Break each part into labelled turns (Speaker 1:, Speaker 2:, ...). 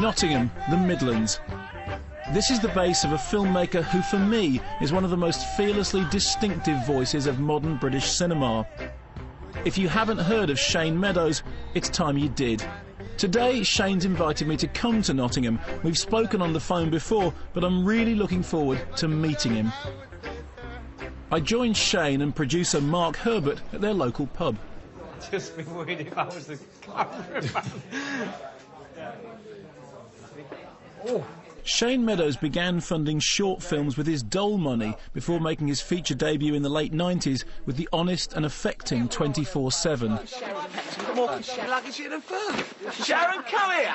Speaker 1: Nottingham, the Midlands. This is the base of a filmmaker who, for me, is one of the most fearlessly distinctive voices of modern British cinema. If you haven't heard of Shane Meadows, it's time you did. Today, Shane's invited me to come to Nottingham. We've spoken on the phone before, but I'm really looking forward to meeting him. I joined Shane and producer Mark Herbert at their local pub.
Speaker 2: I'd just be worried if I was the cameraman. Oh.
Speaker 1: Shane Meadows began funding short films with his dole money before making his feature debut in the late 90s with the honest and affecting 24/7.
Speaker 3: Sharon, come here!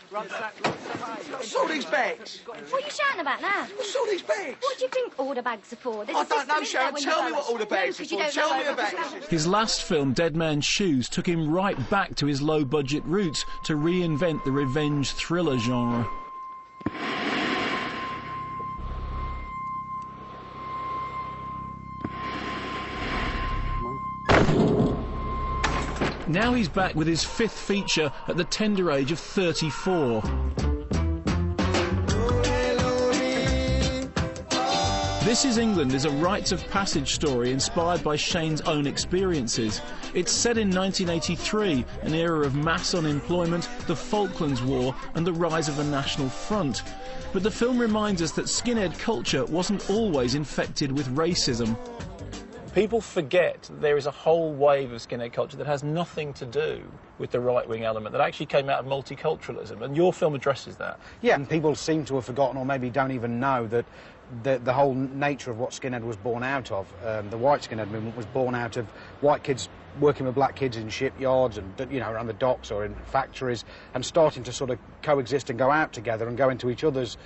Speaker 3: What's all these bags?
Speaker 4: What are you shouting about now?
Speaker 3: What's all these bags?
Speaker 4: What do you think all the bags are for?
Speaker 3: I don't know, Sharon. Tell me what all the bags are for. Tell me about it.
Speaker 1: His last film, Dead Man's Shoes, took him right back to his low-budget roots to reinvent the revenge thriller genre. Now he's back with his fifth feature at the tender age of 34. This Is England is a rites of passage story inspired by Shane's own experiences. It's set in 1983, an era of mass unemployment, the Falklands War and the rise of the National Front. But the film reminds us that skinhead culture wasn't always infected with racism. People forget that there is a whole wave of skinhead culture that has nothing to do with the right-wing element, that actually came out of multiculturalism, and your film addresses that.
Speaker 5: Yeah, and people seem to have forgotten, or maybe don't even know, that the whole nature of what skinhead was born out of. The white skinhead movement was born out of white kids working with black kids in shipyards and, you know, around the docks or in factories, and starting to sort of coexist and go out together and go into each other's,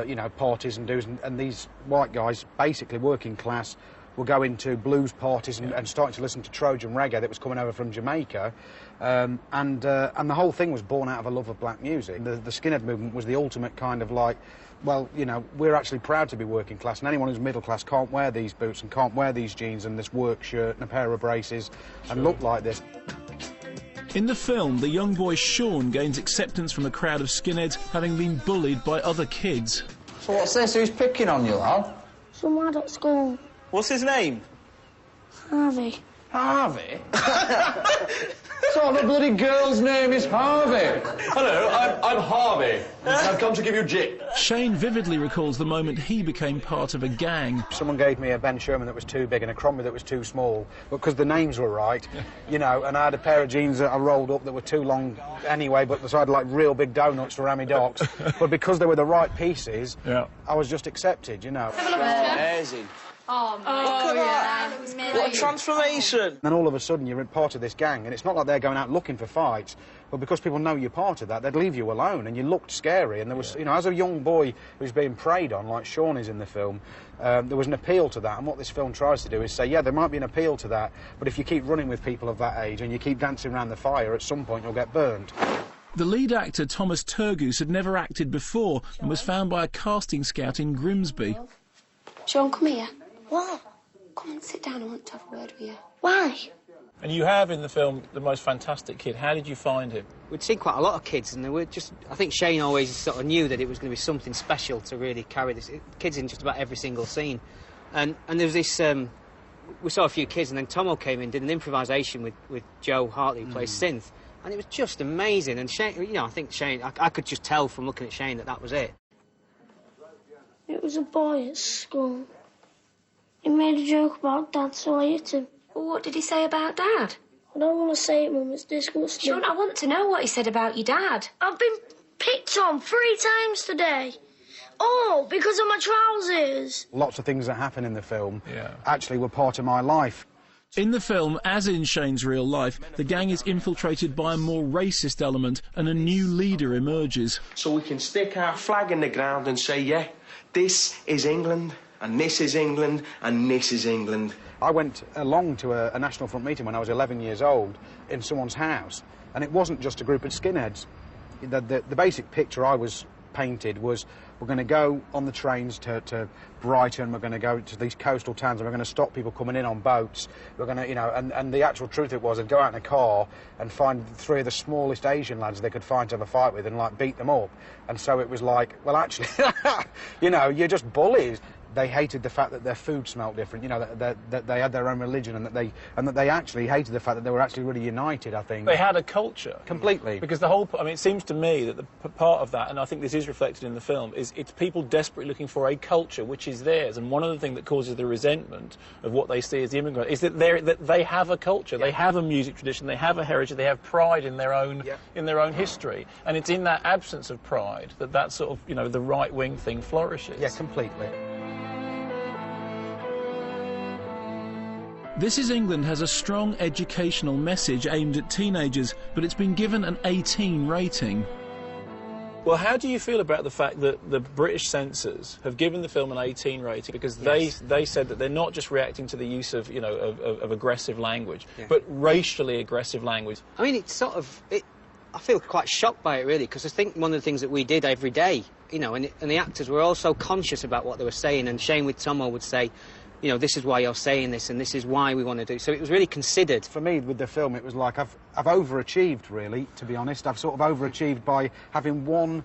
Speaker 5: you know, parties and do's, and these white guys, basically working class, will go into blues parties and starting to listen to Trojan reggae that was coming over from Jamaica, and the whole thing was born out of a love of black music. The skinhead movement was the ultimate kind of like, well, you know, we're actually proud to be working class, and anyone who's middle class can't wear these boots and can't wear these jeans and this work shirt and a pair of braces and look like this.
Speaker 1: In the film, the young boy Sean gains acceptance from a crowd of skinheads having been bullied by other kids.
Speaker 6: So what's this? Who's picking on you, lad?
Speaker 7: Some lad at school.
Speaker 6: What's his name?
Speaker 7: Harvey.
Speaker 6: Harvey? So the bloody girl's name is Harvey.
Speaker 8: Hello, I'm Harvey. I've come to give you jip.
Speaker 1: Shane vividly recalls the moment he became part of a gang.
Speaker 5: Someone gave me a Ben Sherman that was too big and a Cromwell that was too small, but because the names were right, you know, and I had a pair of jeans that I rolled up that were too long anyway, but so I had like real big donuts for Rami Docks. But because they were the right pieces, I was just accepted, you know.
Speaker 6: Amazing.
Speaker 4: Oh,
Speaker 6: yeah. What a transformation!
Speaker 5: And all of a sudden you're part of this gang, and it's not like they're going out looking for fights, but because people know you're part of that, they'd leave you alone, and you looked scary, and there was, you know, as a young boy who's being preyed on, like Sean is in the film, there was an appeal to that, and what this film tries to do is say, yeah, there might be an appeal to that, but if you keep running with people of that age and you keep dancing around the fire, at some point you'll get burned.
Speaker 1: The lead actor, Thomas Turgoose, had never acted before and was found by a casting scout in Grimsby.
Speaker 7: Sean, come here.
Speaker 4: What?
Speaker 7: Come and sit down, I want to have a word with you.
Speaker 4: Why?
Speaker 1: And you have in the film the most fantastic kid. How did you find him?
Speaker 2: We'd seen quite a lot of kids, and they were just... I think Shane always sort of knew that it was going to be something special to really carry this. Kids in just about every single scene. And there was this... we saw a few kids, and then Tomo came in, did an improvisation with Joe Hartley, who plays synth, and it was just amazing. And Shane, you know, I think Shane... I could just tell from looking at Shane that was it.
Speaker 7: It was a boy at school. He made a joke about Dad, so I hit him.
Speaker 4: Well, what did he say about Dad?
Speaker 7: I don't want to say it, Mum, it's disgusting.
Speaker 4: Sean, I want to know what he said about your dad.
Speaker 7: I've been picked on 3 times today. All because of my trousers.
Speaker 5: Lots of things that happen in the film actually were part of my life.
Speaker 1: In the film, as in Shane's real life, the gang is infiltrated by a more racist element and a new leader emerges.
Speaker 8: So we can stick our flag in the ground and say, yeah, this is England, and this is England, and this is England.
Speaker 5: I went along to a National Front meeting when I was 11 years old in someone's house, and it wasn't just a group of skinheads. The basic picture I was painted was we're going to go on the trains to Brighton, we're going to go to these coastal towns, and we're going to stop people coming in on boats. We're going to, you know, and the actual truth it was, they'd go out in a car and find 3 of the smallest Asian lads they could find to have a fight with and, like, beat them up. And so it was like, well, actually, you know, you're just bullies. They hated the fact that their food smelt different, you know, that they had their own religion, and that they actually hated the fact that they were actually really united, I think.
Speaker 1: They had a culture.
Speaker 5: Completely.
Speaker 1: Because the whole, I mean, it seems to me that the part of that, and I think this is reflected in the film, is it's people desperately looking for a culture which is theirs. And one of the things that causes the resentment of what they see as the immigrant is that they have a culture, they have a music tradition, they have a heritage, they have pride in their own history. And it's in that absence of pride that sort of, you know, the right-wing thing flourishes.
Speaker 5: Yeah, completely.
Speaker 1: This Is England has a strong educational message aimed at teenagers, but it's been given an 18 rating. Well, how do you feel about the fact that the British censors have given the film an 18 rating? Because they said that they're not just reacting to the use of, you know, of aggressive language, but racially aggressive language.
Speaker 2: I mean, it's sort of... I feel quite shocked by it, really, because I think one of the things that we did every day, you know, and the actors were all so conscious about what they were saying, and Shane with Tomo would say, you know, this is why you're saying this, and this is why we want to do. So it was really considered.
Speaker 5: For me, with the film, it was like I've overachieved, really, to be honest. I've sort of overachieved by having one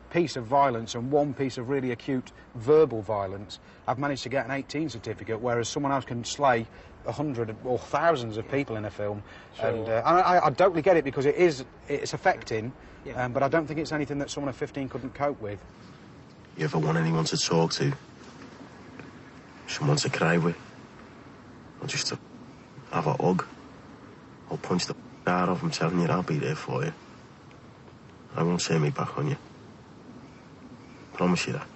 Speaker 5: piece of violence and one piece of really acute verbal violence. I've managed to get an 18 certificate, whereas someone else can slay 100 or thousands of people in a film.
Speaker 1: Sure.
Speaker 5: And I totally get it, because it's affecting, but I don't think it's anything that someone of 15 couldn't cope with.
Speaker 8: You ever want anyone to talk to? Someone to cry with? Or just to have a hug? Or punch the out of them, telling you I'll be there for you. I won't turn me back on you. Promise you that.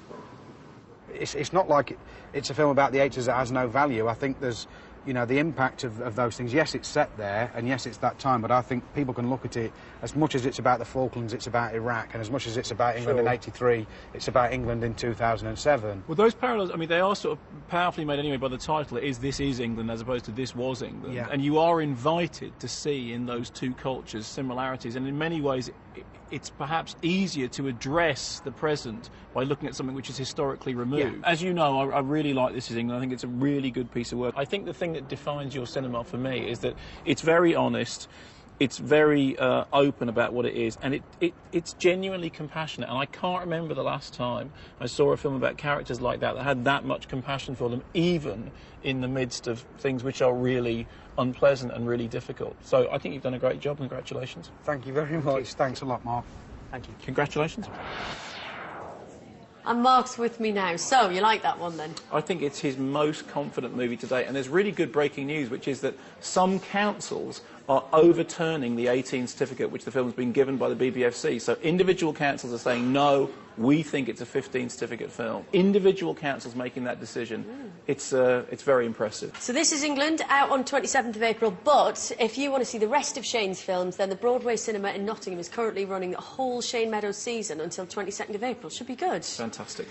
Speaker 5: It's not like it's a film about the 80s that has no value. I think there's, you know, the impact of those things. Yes, it's set there, and yes, it's that time, but I think people can look at it as much as it's about the Falklands, it's about Iraq, and as much as it's about England in '83, it's about England in 2007.
Speaker 1: Well, those parallels, I mean, they are sort of powerfully made anyway by the title. It is This Is England as opposed to This Was England.
Speaker 5: Yeah.
Speaker 1: And you are invited to see in those two cultures similarities, and in many ways it's perhaps easier to address the present by looking at something which is historically removed. Yeah. As you know, I really like This Is England. I think it's a really good piece of work. I think the thing that defines your cinema for me is that it's very honest, it's very open about what it is, and it's genuinely compassionate. And I can't remember the last time I saw a film about characters like that had that much compassion for them, even in the midst of things which are really unpleasant and really difficult. So I think you've done a great job. Congratulations.
Speaker 5: Thank you very much. Thanks a lot, Mark.
Speaker 2: Thank you.
Speaker 1: Congratulations.
Speaker 9: And Mark's with me now. So, you like that one, then?
Speaker 1: I think it's his most confident movie to date, and there's really good breaking news, which is that some councils are overturning the 18 certificate which the film's been given by the BBFC. So individual councils are saying, no, we think it's a 15 certificate film. Individual councils making that decision. It's very impressive.
Speaker 9: So This Is England, out on 27th of April, but if you want to see the rest of Shane's films, then the Broadway Cinema in Nottingham is currently running a whole Shane Meadows season until 22nd of April. Should be good.
Speaker 1: Fantastic.